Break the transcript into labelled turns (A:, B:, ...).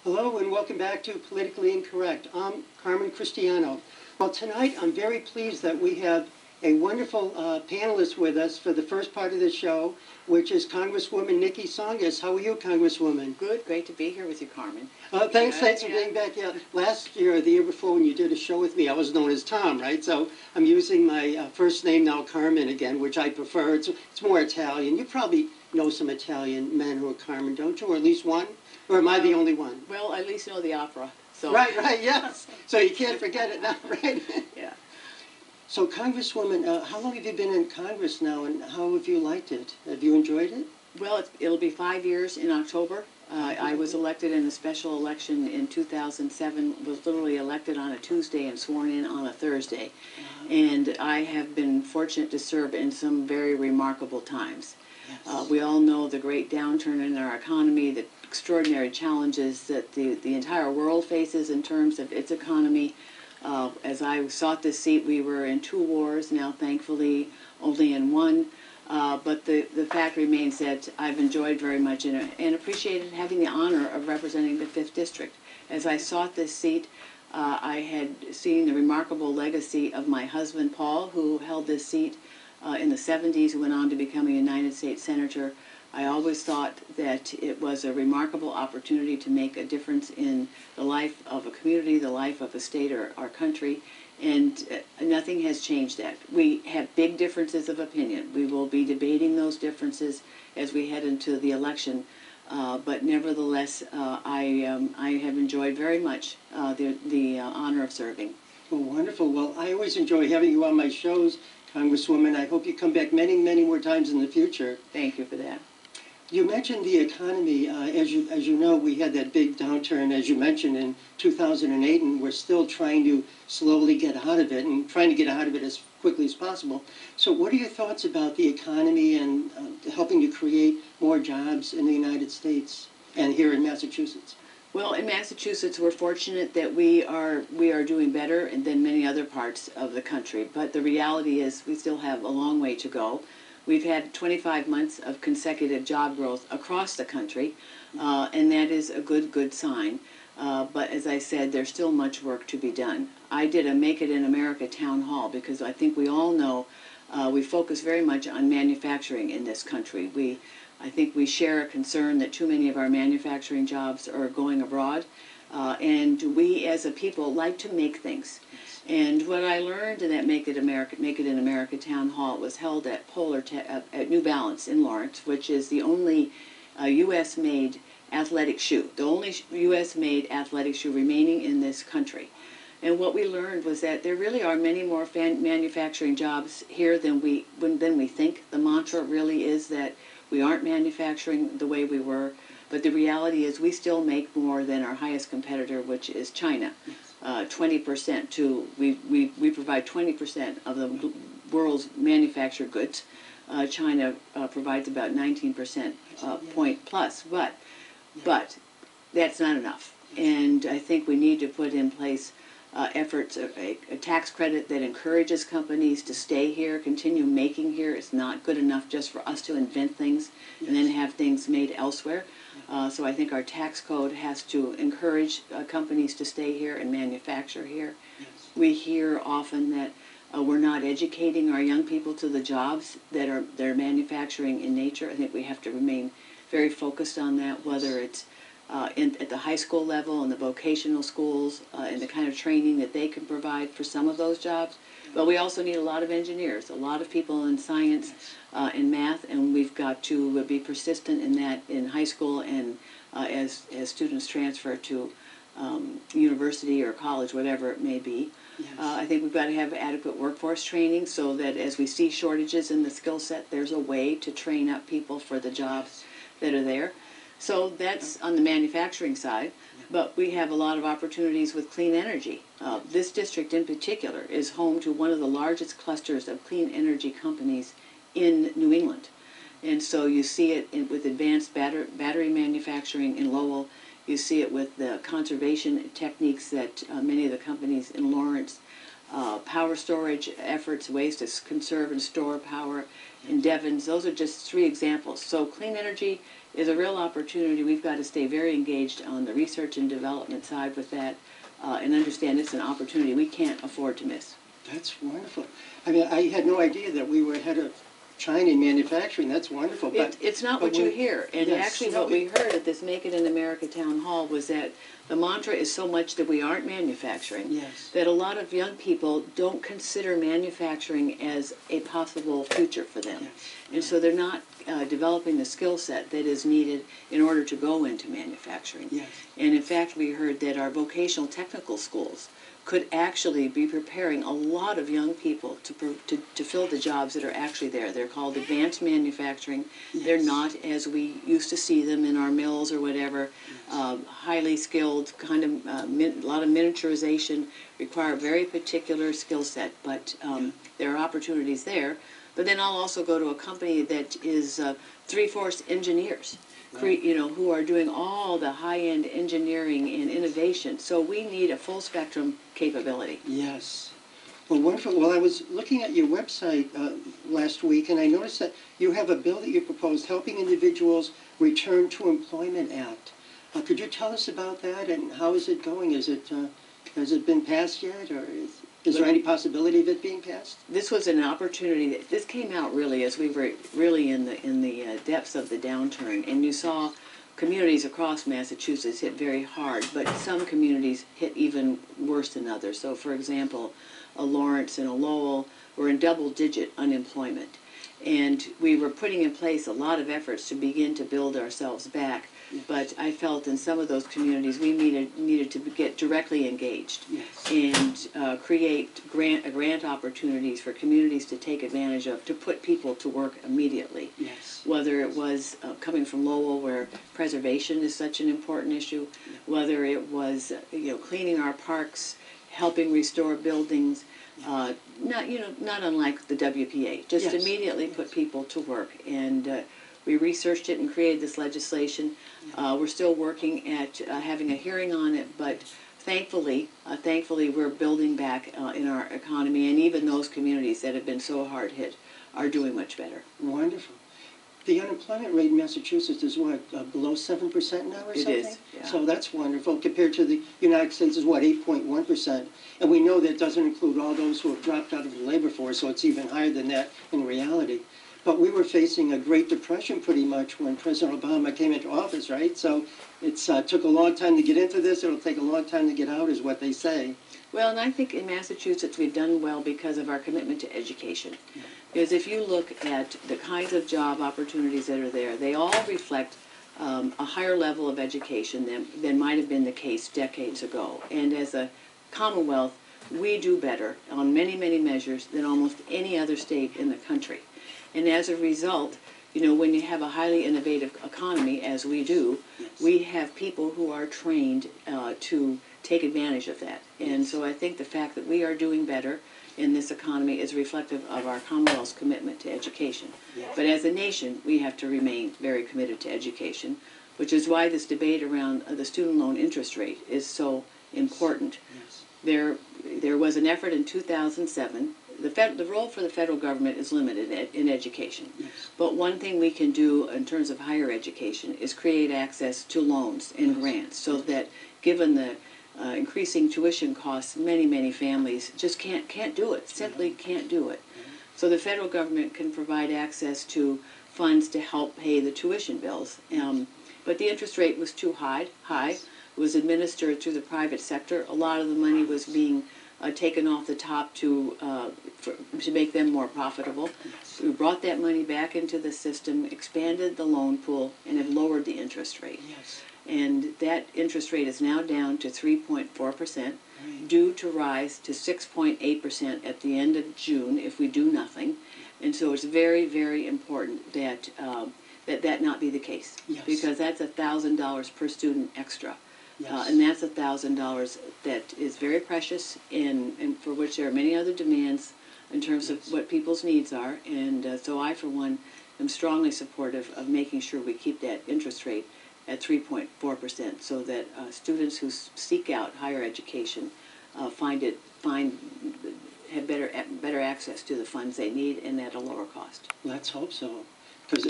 A: Hello and welcome back to Politically Incorrect. I'm Carmen Christiano. Well, tonight I'm very pleased that we have a wonderful panelist with us for the first part of the show, which is Congresswoman Niki Tsongas. How are you, Congresswoman?
B: Good. Great to be here with you, Carmen.
A: Thanks for being back. Yeah, last year or the year before when you did a show with me, I was known as Tom, right? So I'm using my first name now, Carmen, again, which I prefer. It's more Italian. You probably know some Italian men who are Carmen, don't you? Or at least one? Or am I the only one?
B: Well, I at least know the opera. So.
A: Right, yes. So you can't forget it now, right?
B: Yeah.
A: So, Congresswoman, how long have you been in Congress now, and how have you liked it? Have you enjoyed it?
B: Well, it'll be 5 years in October. I was elected in a special election in 2007, was literally elected on a Tuesday and sworn in on a Thursday. And I have been fortunate to serve in some very remarkable times.
A: Yes.
B: We all know the great downturn in our economy, the extraordinary challenges that the entire world faces in terms of its economy. As I sought this seat, we were in 2 wars, now thankfully only in 1. But the fact remains that I've enjoyed very much and appreciated having the honor of representing the 5th District. As I sought this seat, I had seen the remarkable legacy of my husband, Paul, who held this seat in the 70s, who went on to become a United States Senator. I always thought that it was a remarkable opportunity to make a difference in the life of a community, the life of a state or our country, and nothing has changed that. We have big differences of opinion. We will be debating those differences as we head into the election, but nevertheless, I have enjoyed very much the honor of serving.
A: Well, wonderful. Well, I always enjoy having you on my shows, Congresswoman. I hope you come back many, many more times in the future.
B: Thank you for that.
A: You mentioned the economy. As you know, we had that big downturn, as you mentioned, in 2008, and we're still trying to slowly get out of it and trying to get out of it as quickly as possible. So what are your thoughts about the economy and helping to create more jobs in the United States and here in Massachusetts?
B: Well, in Massachusetts, we're fortunate that we are doing better than many other parts of the country. But the reality is we still have a long way to go. We've had 25 months of consecutive job growth across the country, and that is a good sign. But as I said, there's still much work to be done. I did a Make It in America town hall because I think we all know we focus very much on manufacturing in this country. I think we share a concern that too many of our manufacturing jobs are going abroad, and we as a people like to make things. And what I learned in that Make It in America town hall was held at at New Balance in Lawrence, which is the only U.S.-made athletic shoe, the only U.S.-made athletic shoe remaining in this country. And what we learned was that there really are many more manufacturing jobs here than we think. The mantra really is that we aren't manufacturing the way we were, but the reality is we still make more than our highest competitor, which is China. 20% we provide 20% of the world's manufactured goods. China provides about 19% point plus, but that's not enough. And I think we need to put in place efforts, a tax credit that encourages companies to stay here, continue making here. It's not good enough just for us to invent things and then have things made elsewhere. So I think our tax code has to encourage companies to stay here and manufacture here.
A: Yes.
B: We hear often that we're not educating our young people to the jobs that they're manufacturing in nature. I think we have to remain very focused on that, whether it's at the high school level and the vocational schools and the kind of training that they can provide for some of those jobs. But we also need a lot of engineers, a lot of people in science and math, and we've got to be persistent in that in high school and as students transfer to university or college, whatever it may be.
A: Yes.
B: I think we've got to have adequate workforce training so that as we see shortages in the skill set, there's a way to train up people for the jobs that are there. So that's on the manufacturing side, but we have a lot of opportunities with clean energy. This district in particular is home to one of the largest clusters of clean energy companies in New England. And so you see it with advanced battery manufacturing in Lowell. You see it with the conservation techniques that many of the companies in Lawrence, power storage efforts, ways to conserve and store power in Devons. Those are just 3 examples. So clean energy is a real opportunity. We've got to stay very engaged on the research and development side with that, and understand it's an opportunity we can't afford to miss.
A: That's wonderful. I mean, I had no idea that we were ahead of China in manufacturing. That's wonderful. But
B: It's not what you hear. And
A: yes,
B: actually
A: no,
B: what we heard at this Make It in America town hall was that the mantra is so much that we aren't manufacturing,
A: yes,
B: that a lot of young people don't consider manufacturing as a possible future for them.
A: yes,
B: And so they're not developing the skill set that is needed in order to go into manufacturing.
A: yes,
B: And in fact, we heard that our vocational technical schools could actually be preparing a lot of young people to fill the jobs that are actually there. They're called advanced manufacturing.
A: yes.
B: They're not, as we used to see them in our mills or whatever, highly skilled, kind of a lot of miniaturization, require a very particular skill set, but there are opportunities there. But then I'll also go to a company that is three-fourths engineers, who are doing all the high-end engineering and innovation. So we need a full spectrum capability.
A: Yes. Well, wonderful. Well, I was looking at your website last week, and I noticed that you have a bill that you proposed, Helping Individuals Return to Employment Act. Could you tell us about that, and how is it going? Has it been passed yet, or is there any possibility of it being passed?
B: This was an opportunity. This came out really as we were really in the depths of the downturn, and you saw communities across Massachusetts hit very hard, but some communities hit even worse than others. So, for example, a Lawrence and a Lowell were in double-digit unemployment, and we were putting in place a lot of efforts to begin to build ourselves back.
A: Yes.
B: But I felt in some of those communities we needed to get directly engaged,
A: Yes.
B: and create grant opportunities for communities to take advantage of, to put people to work immediately.
A: Yes.
B: Whether it was coming from Lowell, where preservation is such an important issue,
A: Yeah.
B: whether it was cleaning our parks, helping restore buildings, not unlike the WPA, just
A: Yes.
B: immediately put people to work. And we researched it and created this legislation. We're still working at having a hearing on it, but thankfully we're building back in our economy, and even those communities that have been so hard hit are doing much better.
A: Wonderful. The unemployment rate in Massachusetts is what, below 7% now or something?
B: It is, yeah.
A: So that's wonderful. Compared to the United States is what, 8.1%? And we know that doesn't include all those who have dropped out of the labor force, so it's even higher than that in reality. But we were facing a Great Depression pretty much when President Obama came into office, right? So it took a long time to get into this. It'll take a long time to get out, is what they say.
B: Well, and I think in Massachusetts we've done well because of our commitment to education.
A: Yeah.
B: Because if you look at the kinds of job opportunities that are there, they all reflect a higher level of education than might have been the case decades ago. And as a Commonwealth, we do better on many, many measures than almost any other state in the country. And as a result, when you have a highly innovative economy, as we do,
A: Yes.
B: we have people who are trained to take advantage of that. And so I think the fact that we are doing better in this economy is reflective of our Commonwealth's commitment to education.
A: Yes.
B: But as a nation, we have to remain very committed to education, which is why this debate around the student loan interest rate is so important.
A: Yes.
B: There was an effort in 2007. The role for the federal government is limited in education.
A: Yes.
B: But one thing we can do in terms of higher education is create access to loans and grants, so that given the increasing tuition costs, many families just can't do it, simply can't do it. So the federal government can provide access to funds to help pay the tuition bills. But the interest rate was too high. It was administered through the private sector. A lot of the money was being taken off the top to make them more profitable. We brought that money back into the system, expanded the loan pool, and have lowered the interest rate.
A: Yes.
B: And that interest rate is now down to 3.4%,
A: Right.
B: due to rise to 6.8% at the end of June if we do nothing. And so it's very, very important that that not be the case,
A: Yes.
B: because that's $1,000 per student extra.
A: Yes.
B: And that's $1,000 that is very precious, and for which there are many other demands in terms of what people's needs are. And so I, for one, am strongly supportive of making sure we keep that interest rate at 3.4%, so that students who seek out higher education have better access to the funds they need, and at a lower cost.
A: Let's hope so. Because